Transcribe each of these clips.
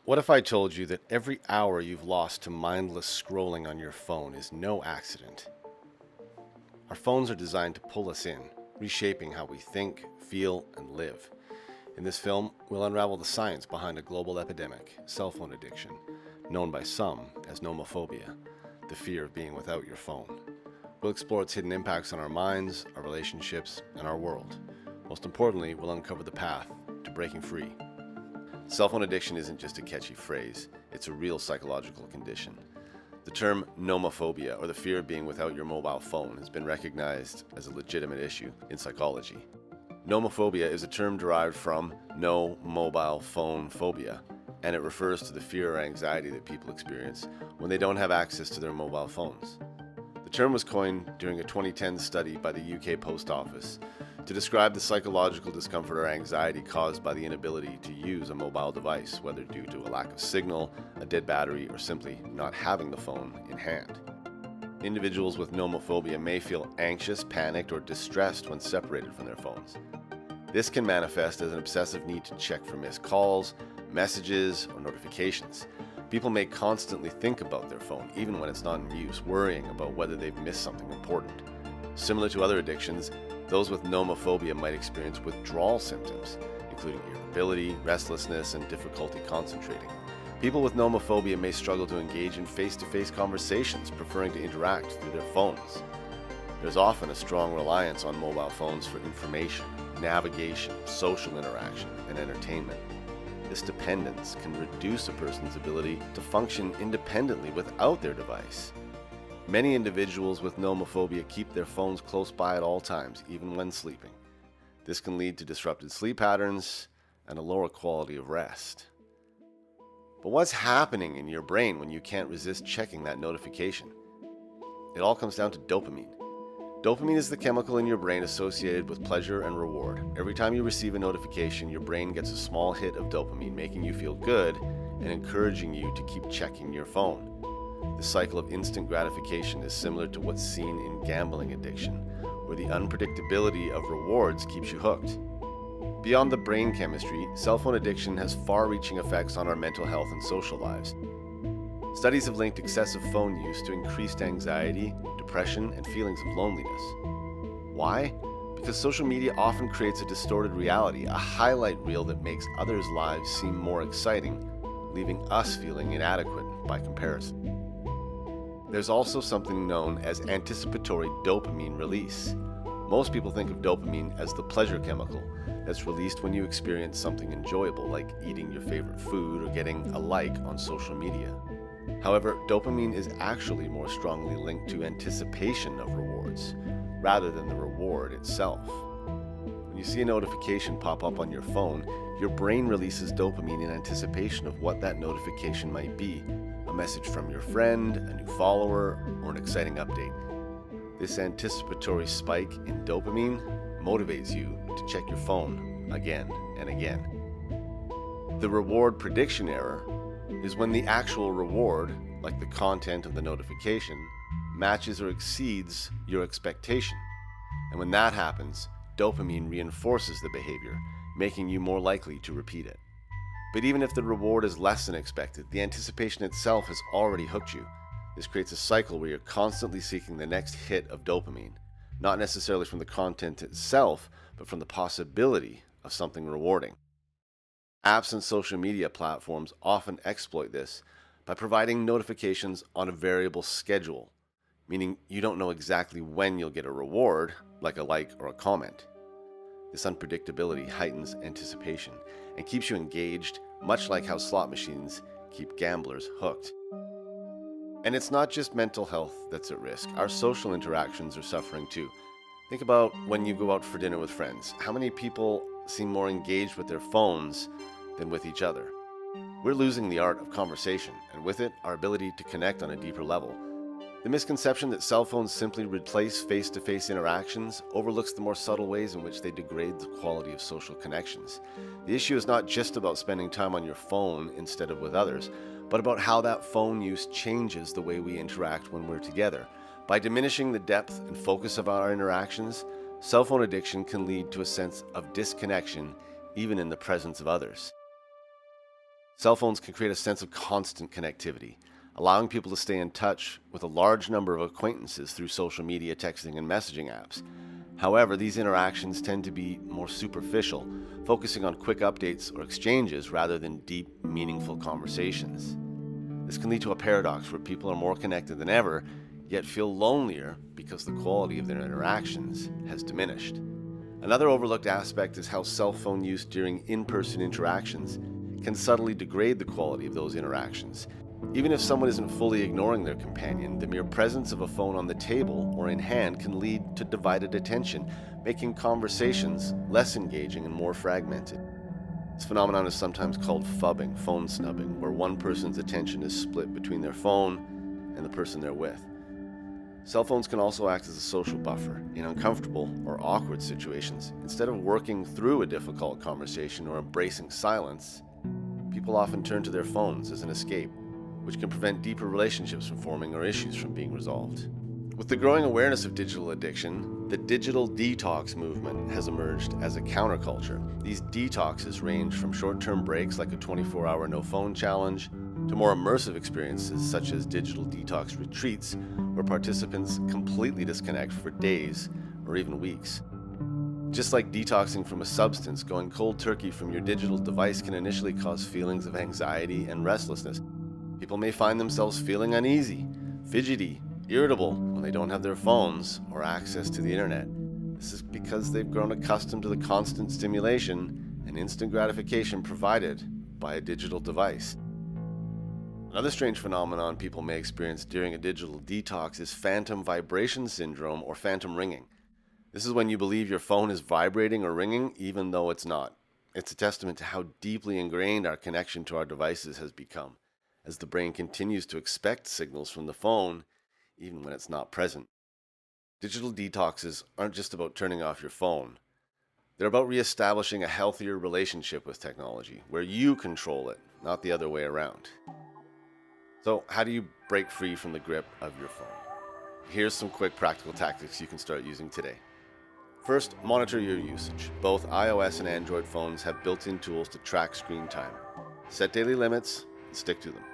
What if I told you that every hour you've lost to mindless scrolling on your phone is no accident? Our phones are designed to pull us in, reshaping how we think, feel, and live. In this film, we'll unravel the science behind a global epidemic, cell phone addiction, known by some as nomophobia, the fear of being without your phone. We'll explore its hidden impacts on our minds, our relationships, and our world. Most importantly, we'll uncover the path to breaking free. Cell phone addiction isn't just a catchy phrase, it's a real psychological condition. The term nomophobia, or the fear of being without your mobile phone, has been recognized as a legitimate issue in psychology. Nomophobia is a term derived from no mobile phone phobia, and it refers to the fear or anxiety that people experience when they don't have access to their mobile phones. The term was coined during a 2010 study by the UK Post Office to describe the psychological discomfort or anxiety caused by the inability to use a mobile device, whether due to a lack of signal, a dead battery, or simply not having the phone in hand. Individuals with nomophobia may feel anxious, panicked, or distressed when separated from their phones. This can manifest as an obsessive need to check for missed calls, messages, or notifications. People may constantly think about their phone, even when it's not in use, worrying about whether they've missed something important. Similar to other addictions, those with nomophobia might experience withdrawal symptoms, including irritability, restlessness, and difficulty concentrating. People with nomophobia may struggle to engage in face-to-face conversations, preferring to interact through their phones. There's often a strong reliance on mobile phones for information, navigation, social interaction, and entertainment. This dependence can reduce a person's ability to function independently without their device. Many individuals with nomophobia keep their phones close by at all times, even when sleeping. This can lead to disrupted sleep patterns and a lower quality of rest. But what's happening in your brain when you can't resist checking that notification? It all comes down to dopamine. Dopamine is the chemical in your brain associated with pleasure and reward. Every time you receive a notification, your brain gets a small hit of dopamine, making you feel good and encouraging you to keep checking your phone. The cycle of instant gratification is similar to what's seen in gambling addiction, where the unpredictability of rewards keeps you hooked. Beyond the brain chemistry, cell phone addiction has far-reaching effects on our mental health and social lives. Studies have linked excessive phone use to increased anxiety, depression, and feelings of loneliness. Why? Because social media often creates a distorted reality, a highlight reel that makes others' lives seem more exciting, leaving us feeling inadequate by comparison. There's also something known as anticipatory dopamine release. Most people think of dopamine as the pleasure chemical that's released when you experience something enjoyable, like eating your favorite food or getting a like on social media. However, dopamine is actually more strongly linked to anticipation of rewards, rather than the reward itself. When you see a notification pop up on your phone, your brain releases dopamine in anticipation of what that notification might be. A message from your friend, a new follower, or an exciting update. This anticipatory spike in dopamine motivates you to check your phone again and again. The reward prediction error is when the actual reward, like the content of the notification, matches or exceeds your expectation. And when that happens, dopamine reinforces the behavior, making you more likely to repeat it. But even if the reward is less than expected, the anticipation itself has already hooked you. This creates a cycle where you're constantly seeking the next hit of dopamine, not necessarily from the content itself, but from the possibility of something rewarding. Apps and social media platforms often exploit this by providing notifications on a variable schedule, meaning you don't know exactly when you'll get a reward, like a like or a comment. This unpredictability heightens anticipation and keeps you engaged, much like how slot machines keep gamblers hooked. And it's not just mental health that's at risk. Our social interactions are suffering too. Think about when you go out for dinner with friends. How many people seem more engaged with their phones than with each other? We're losing the art of conversation, and with it, our ability to connect on a deeper level. The misconception that cell phones simply replace face-to-face interactions overlooks the more subtle ways in which they degrade the quality of social connections. The issue is not just about spending time on your phone instead of with others, but about how that phone use changes the way we interact when we're together. By diminishing the depth and focus of our interactions, cell phone addiction can lead to a sense of disconnection even in the presence of others. Cell phones can create a sense of constant connectivity, allowing people to stay in touch with a large number of acquaintances through social media, texting, and messaging apps. However, these interactions tend to be more superficial, focusing on quick updates or exchanges rather than deep, meaningful conversations. This can lead to a paradox where people are more connected than ever, yet feel lonelier because the quality of their interactions has diminished. Another overlooked aspect is how cell phone use during in-person interactions can subtly degrade the quality of those interactions. Even if someone isn't fully ignoring their companion, the mere presence of a phone on the table or in hand can lead to divided attention, making conversations less engaging and more fragmented. This phenomenon is sometimes called phubbing, phone snubbing, where one person's attention is split between their phone and the person they're with. Cell phones can also act as a social buffer in uncomfortable or awkward situations. Instead of working through a difficult conversation or embracing silence, people often turn to their phones as an escape, which can prevent deeper relationships from forming or issues from being resolved. With the growing awareness of digital addiction, the digital detox movement has emerged as a counterculture. These detoxes range from short-term breaks like a 24-hour no-phone challenge to more immersive experiences such as digital detox retreats, where participants completely disconnect for days or even weeks. Just like detoxing from a substance, going cold turkey from your digital device can initially cause feelings of anxiety and restlessness. People may find themselves feeling uneasy, fidgety, irritable when they don't have their phones or access to the internet. This is because they've grown accustomed to the constant stimulation and instant gratification provided by a digital device. Another strange phenomenon people may experience during a digital detox is phantom vibration syndrome or phantom ringing. This is when you believe your phone is vibrating or ringing even though it's not. It's a testament to how deeply ingrained our connection to our devices has become, as the brain continues to expect signals from the phone even when it's not present. Digital detoxes aren't just about turning off your phone. They're about reestablishing a healthier relationship with technology, where you control it, not the other way around. So, how do you break free from the grip of your phone? Here's some quick practical tactics you can start using today. First, monitor your usage. Both iOS and Android phones have built-in tools to track screen time. Set daily limits and stick to them.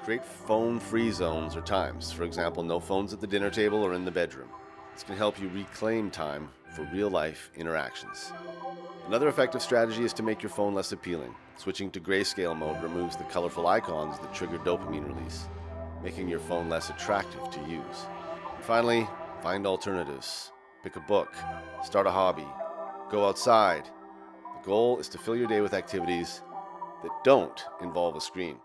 Create phone-free zones or times. For example, no phones at the dinner table or in the bedroom. This can help you reclaim time for real-life interactions. Another effective strategy is to make your phone less appealing. Switching to grayscale mode removes the colorful icons that trigger dopamine release, making your phone less attractive to use. And finally, find alternatives. Pick a book, start a hobby, go outside. The goal is to fill your day with activities that don't involve a screen.